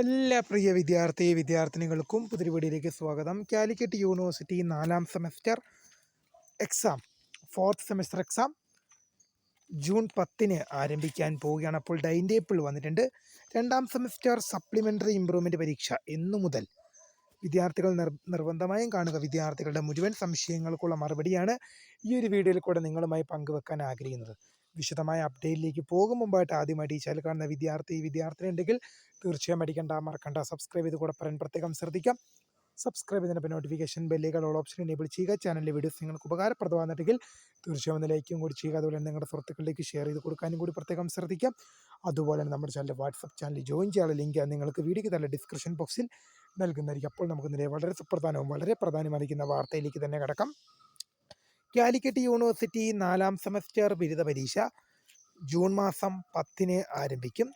എല്ലാ പ്രിയ വിദ്യാർത്ഥിനികൾക്കും പുതിയ വീഡിയോയിലേക്ക് സ്വാഗതം. Calicut university 4ാം semester exam, fourth semester exam June 10 ആരംഭിക്കാൻ പോവുകയാണ്. അപ്പോൾ ടൈം ടേബിൾ വന്നിട്ടുണ്ട്. 2ാം സെമസ്റ്റർ സപ്ലിമെൻ്ററി ഇംപ്രൂവ്മെൻറ്റ് പരീക്ഷ എന്നു മുതൽ വിദ്യാർത്ഥികൾ നിർബന്ധമായും കാണുക. വിദ്യാർത്ഥികളുടെ മുഴുവൻ സംശയങ്ങൾക്കുള്ള മറുപടിയാണ് ഈ ഒരു വീഡിയോയിൽ കൂടെ നിങ്ങളുമായി പങ്കുവെക്കാൻ ആഗ്രഹിക്കുന്നത്. വിശദമായ അപ്ഡേറ്റിലേക്ക് പോകും മുമ്പായിട്ട് ആദ്യമായിട്ട് ഈ ചാനൽ കാണുന്ന വിദ്യാർത്ഥിനി ഉണ്ടെങ്കിൽ തീർച്ചയായും മറക്കണ്ട സബ്സ്ക്രൈബ് ചെയ്ത് കൂടെ പറയാൻ പ്രത്യേകം ശ്രദ്ധിക്കാം. സബ്സ്ക്രൈബ് ചെയ്തതിനൊപ്പം നോട്ടിഫിക്കേഷൻ ബെല്ലുകൾ ഓൾ ഓപ്ഷൻ എനേബിൾ ചെയ്യുക. ചാനലിലെ വീഡിയോസ് നിങ്ങൾക്ക് ഉപകാരപ്രദമാണെന്നുണ്ടെങ്കിൽ തീർച്ചയായും ഒന്ന് ലൈക്കും കൂടി ചെയ്യുക. അതുപോലെ തന്നെ നിങ്ങളുടെ സുഹൃത്തുക്കളിലേക്ക് ഷെയർ ചെയ്ത് കൊടുക്കാനും കൂടി പ്രത്യേകം ശ്രദ്ധിക്കാം. അതുപോലെ തന്നെ നമ്മുടെ ചാനൽ വാട്സപ്പ് ചാനൽ ജോയിൻ ചെയ്യാനുള്ള ലിങ്ക് നിങ്ങൾക്ക് വീഡിയോയ്ക്ക് തന്നെ ഡിസ്ക്രിപ്ഷൻ ബോക്സിൽ നൽകുന്നതായിരിക്കും. അപ്പോൾ നമുക്ക് നിലവിൽ വളരെ പ്രാധാന്യമറിയിക്കുന്ന വാർത്തയിലേക്ക് തന്നെ കടക്കാം. കാലിക്കറ്റ് യൂണിവേഴ്സിറ്റി 4ാം സെമസ്റ്റർ ബിരുദ പരീക്ഷ ജൂൺ മാസം 10 ആരംഭിക്കും.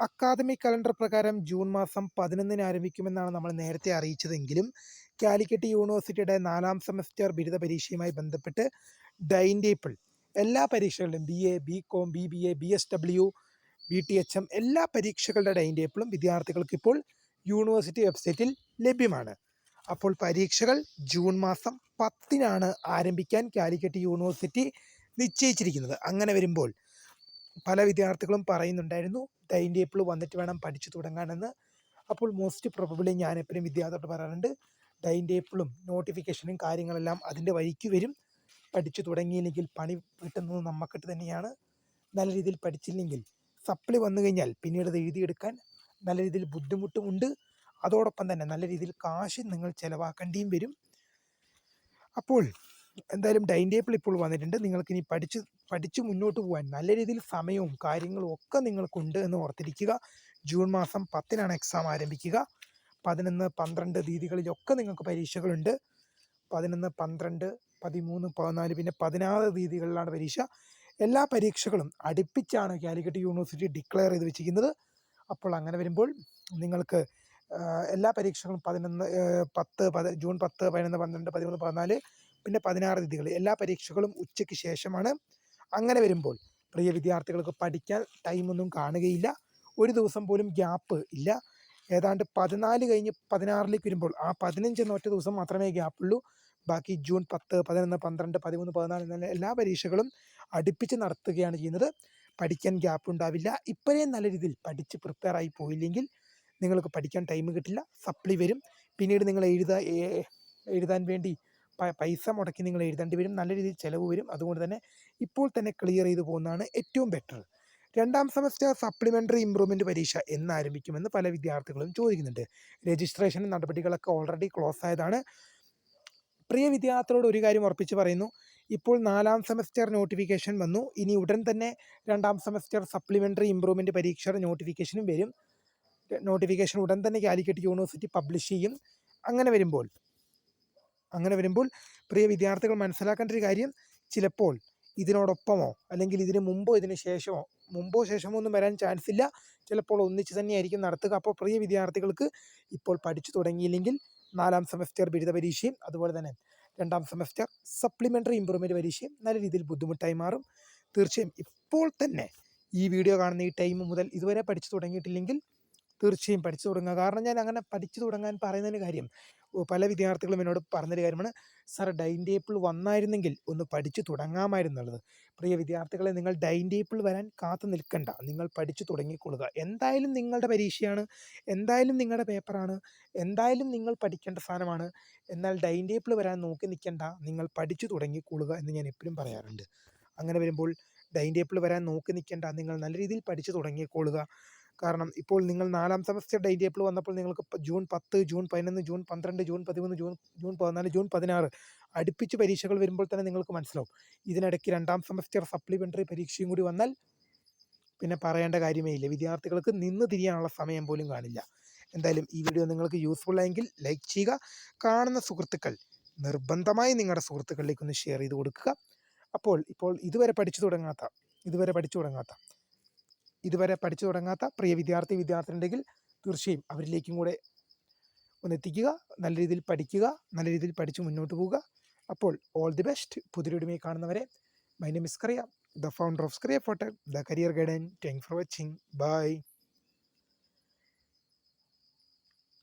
അക്കാദമിക് കലണ്ടർ പ്രകാരം ജൂൺ മാസം 11 ആരംഭിക്കുമെന്നാണ് നമ്മൾ നേരത്തെ അറിയിച്ചതെങ്കിലും കാലിക്കറ്റ് യൂണിവേഴ്സിറ്റിയുടെ 4ാം സെമസ്റ്റർ ബിരുദ പരീക്ഷയുമായി ബന്ധപ്പെട്ട് ടൈം ടേബിൾ എല്ലാ പരീക്ഷകളുടെയും BA, BCom, BBA, BSW, BTHM എല്ലാ പരീക്ഷകളുടെ ടൈം ടേബിളും വിദ്യാർത്ഥികൾക്ക് ഇപ്പോൾ യൂണിവേഴ്സിറ്റി വെബ്സൈറ്റിൽ ലഭ്യമാണ്. അപ്പോൾ പരീക്ഷകൾ ജൂൺ മാസം 10 ആരംഭിക്കാൻ കാലിക്കറ്റ് യൂണിവേഴ്സിറ്റി നിശ്ചയിച്ചിരിക്കുന്നത്. അങ്ങനെ വരുമ്പോൾ പല വിദ്യാർത്ഥികളും പറയുന്നുണ്ടായിരുന്നു ടൈം ടേബിൾ വന്നിട്ട് വേണം പഠിച്ചു തുടങ്ങാനെന്ന്. അപ്പോൾ മോസ്റ്റ് പ്രോബബിളി ഞാൻ എപ്പോഴും വിദ്യാർത്ഥിയോട് പറയാറുണ്ട്, ടൈം ടേബിളും നോട്ടിഫിക്കേഷനും കാര്യങ്ങളെല്ലാം അതിൻ്റെ വഴിക്ക് വരും. പഠിച്ചു തുടങ്ങിയില്ലെങ്കിൽ പണി കിട്ടുന്നത് നമുക്കിട്ട് തന്നെയാണ്. നല്ല രീതിയിൽ പഠിച്ചില്ലെങ്കിൽ സപ്ലി വന്നു കഴിഞ്ഞാൽ പിന്നീട് അത് എഴുതിയെടുക്കാൻ നല്ല രീതിയിൽ ബുദ്ധിമുട്ടുമുണ്ട്. അതോടൊപ്പം തന്നെ നല്ല രീതിയിൽ കാശ് നിങ്ങൾ ചിലവാക്കേണ്ടിയും വരും. അപ്പോൾ എന്തായാലും ടൈം ടേബിൾ ഇപ്പോൾ വന്നിട്ടുണ്ട്. നിങ്ങൾക്കിനി പഠിച്ച് മുന്നോട്ട് പോകാൻ നല്ല രീതിയിൽ സമയവും കാര്യങ്ങളും ഒക്കെ നിങ്ങൾക്കുണ്ട് എന്ന് ഓർത്തിരിക്കുക. ജൂൺ മാസം 10 എക്സാം ആരംഭിക്കുക. 11, 12 തീയതികളിലൊക്കെ നിങ്ങൾക്ക് പരീക്ഷകളുണ്ട്. 11, 12, 13, 14 പിന്നെ 16 തീയതികളിലാണ് പരീക്ഷ. എല്ലാ പരീക്ഷകളും അടുപ്പിച്ചാണ് കാലിക്കറ്റ് യൂണിവേഴ്സിറ്റി ഡിക്ലെയർ ചെയ്ത് വെച്ചിരിക്കുന്നത്. അപ്പോൾ അങ്ങനെ വരുമ്പോൾ നിങ്ങൾക്ക് എല്ലാ പരീക്ഷകളും 11, 10, ജൂൺ 10, 11, 12, 13, 14 പിന്നെ 16 തീയതികൾ എല്ലാ പരീക്ഷകളും ഉച്ചയ്ക്ക് ശേഷമാണ്. അങ്ങനെ വരുമ്പോൾ പ്രിയ വിദ്യാർത്ഥികൾക്ക് പഠിക്കാൻ ടൈമൊന്നും കാണുകയില്ല. ഒരു ദിവസം പോലും ഗ്യാപ്പ് ഇല്ല. ഏതാണ്ട് 14 കഴിഞ്ഞ് 16 വരുമ്പോൾ ആ 15 ഒറ്റ ദിവസം മാത്രമേ ഗ്യാപ്പുള്ളൂ. ബാക്കി ജൂൺ 10, 11, 12, 13, 14 എന്ന എല്ലാ പരീക്ഷകളും അടുപ്പിച്ച് നടത്തുകയാണ് ചെയ്യുന്നത്. പഠിക്കാൻ ഗ്യാപ്പ് ഉണ്ടാവില്ല. ഇപ്പോഴേ നല്ല രീതിയിൽ പഠിച്ച് പ്രിപ്പയർ ആയി പോയില്ലെങ്കിൽ നിങ്ങൾക്ക് പഠിക്കാൻ ടൈം കിട്ടില്ല. സപ്ലി വരും. പിന്നീട് നിങ്ങൾ എഴുതാൻ വേണ്ടി പൈസ മുടക്കി നിങ്ങൾ എഴുതേണ്ടി വരും. നല്ല രീതിയിൽ ചിലവ് വരും. അതുകൊണ്ട് തന്നെ ഇപ്പോൾ തന്നെ ക്ലിയർ ചെയ്ത് പോകുന്നതാണ് ഏറ്റവും ബെറ്റർ. 2ാം സെമസ്റ്റർ സപ്ലിമെൻ്ററി ഇംപ്രൂവ്മെൻറ്റ് പരീക്ഷ എന്നാരംഭിക്കുമെന്ന് പല വിദ്യാർത്ഥികളും ചോദിക്കുന്നുണ്ട്. രജിസ്ട്രേഷൻ നടപടികളൊക്കെ ഓൾറെഡി ക്ലോസ് ആയതാണ്. പ്രിയ വിദ്യാർത്ഥികളോട് ഒരു കാര്യം ഉറപ്പിച്ച് പറയുന്നു, ഇപ്പോൾ 4ാം സെമസ്റ്റർ നോട്ടിഫിക്കേഷൻ വന്നു. ഇനി ഉടൻ തന്നെ 2ാം സെമസ്റ്റർ സപ്ലിമെൻ്ററി ഇംപ്രൂവ്മെൻറ്റ് പരീക്ഷയുടെ നോട്ടിഫിക്കേഷനും വരും. നോട്ടിഫിക്കേഷൻ ഉടൻ തന്നെ കാലിക്കറ്റ് യൂണിവേഴ്സിറ്റി പബ്ലിഷ് ചെയ്യും. അങ്ങനെ വരുമ്പോൾ പ്രിയ വിദ്യാർത്ഥികൾ മനസ്സിലാക്കേണ്ട ഒരു കാര്യം, ചിലപ്പോൾ ഇതിനോടൊപ്പമോ അല്ലെങ്കിൽ ഇതിന് മുമ്പോ ശേഷമോ ഒന്നും വരാൻ ചാൻസ് ഇല്ല. ചിലപ്പോൾ ഒന്നിച്ച് തന്നെയായിരിക്കും നടത്തുക. അപ്പോൾ പ്രിയ വിദ്യാർത്ഥികൾക്ക് ഇപ്പോൾ പഠിച്ചു തുടങ്ങിയില്ലെങ്കിൽ 4ാം സെമസ്റ്റർ ബിരുദ പരീക്ഷയും അതുപോലെ തന്നെ 2ാം സെമസ്റ്റർ സപ്ലിമെൻ്ററി ഇംപ്രൂവ്മെൻറ്റ് പരീക്ഷയും നല്ല രീതിയിൽ ബുദ്ധിമുട്ടായി മാറും. തീർച്ചയായും ഇപ്പോൾ തന്നെ ഈ വീഡിയോ കാണുന്ന ഈ ടൈം മുതൽ ഇതുവരെ പഠിച്ചു തുടങ്ങിയിട്ടില്ലെങ്കിൽ തീർച്ചയായും പഠിച്ചു തുടങ്ങുക. കാരണം ഞാൻ അങ്ങനെ പഠിച്ചു തുടങ്ങാൻ പറയുന്നതിന് കാര്യം, പല വിദ്യാർത്ഥികളും എന്നോട് പറഞ്ഞൊരു കാര്യമാണ്, സാർ ടൈം ടേബിൾ വന്നായിരുന്നെങ്കിൽ ഒന്ന് പഠിച്ചു തുടങ്ങാമായിരുന്നുള്ളത്. പ്രിയ വിദ്യാർത്ഥികളെ, നിങ്ങൾ ടൈം ടേബിൾ വരാൻ കാത്തു നിൽക്കണ്ട, നിങ്ങൾ പഠിച്ചു തുടങ്ങിക്കൊള്ളുക. എന്തായാലും നിങ്ങളുടെ പരീക്ഷയാണ്, എന്തായാലും നിങ്ങളുടെ പേപ്പറാണ്, എന്തായാലും നിങ്ങൾ പഠിക്കേണ്ട സാധനമാണ്. എന്നാൽ ടൈം ടേബിൾ വരാൻ നോക്കി നിൽക്കണ്ട, നിങ്ങൾ പഠിച്ചു തുടങ്ങിക്കൊള്ളുക എന്ന് ഞാൻ എപ്പോഴും പറയാറുണ്ട്. അങ്ങനെ വരുമ്പോൾ ടൈം ടേബിൾ വരാൻ നോക്കി നിൽക്കണ്ട, നിങ്ങൾ നല്ല രീതിയിൽ പഠിച്ചു തുടങ്ങിക്കൊള്ളുക. കാരണം ഇപ്പോൾ നിങ്ങൾ 4ാം സെമസ്റ്റർ ടൈം ടേബിൾ വന്നപ്പോൾ നിങ്ങൾക്ക് June 10, June 11, June 12, June 13, June 14, June 16 അടുപ്പിച്ച് പരീക്ഷകൾ വരുമ്പോൾ തന്നെ നിങ്ങൾക്ക് മനസ്സിലാവും. ഇതിനിടയ്ക്ക് 2ാം സെമസ്റ്റർ സപ്ലിമെൻ്ററി പരീക്ഷയും കൂടി വന്നാൽ പിന്നെ പറയേണ്ട കാര്യമേ ഇല്ല. വിദ്യാർത്ഥികൾക്ക് നിന്ന് തിരിയാനുള്ള സമയം പോലും കാണില്ല. എന്തായാലും ഈ വീഡിയോ നിങ്ങൾക്ക് യൂസ്ഫുൾ ആയെങ്കിൽ ലൈക്ക് ചെയ്യുക. കാണുന്ന സുഹൃത്തുക്കൾ നിർബന്ധമായി നിങ്ങളുടെ സുഹൃത്തുക്കളിലേക്ക് ഒന്ന് ഷെയർ ചെയ്ത് കൊടുക്കുക. ഇപ്പോൾ ഇതുവരെ പഠിച്ചു തുടങ്ങാത്ത പ്രിയ വിദ്യാർത്ഥിനിയുണ്ടെങ്കിൽ തീർച്ചയായും അവരിലേക്കും കൂടെ ഒന്ന് എത്തിക്കുക. നല്ല രീതിയിൽ പഠിക്കുക, നല്ല രീതിയിൽ പഠിച്ച് മുന്നോട്ട് പോവുക. അപ്പോൾ ഓൾ ദി ബെസ്റ്റ്. പുതിയ വീഡിയോയിൽ കാണുന്നവരെ, my name is Kariya, the founder of Scaria ഫോട്ടർ, the career guidance. Thanks for watching. By.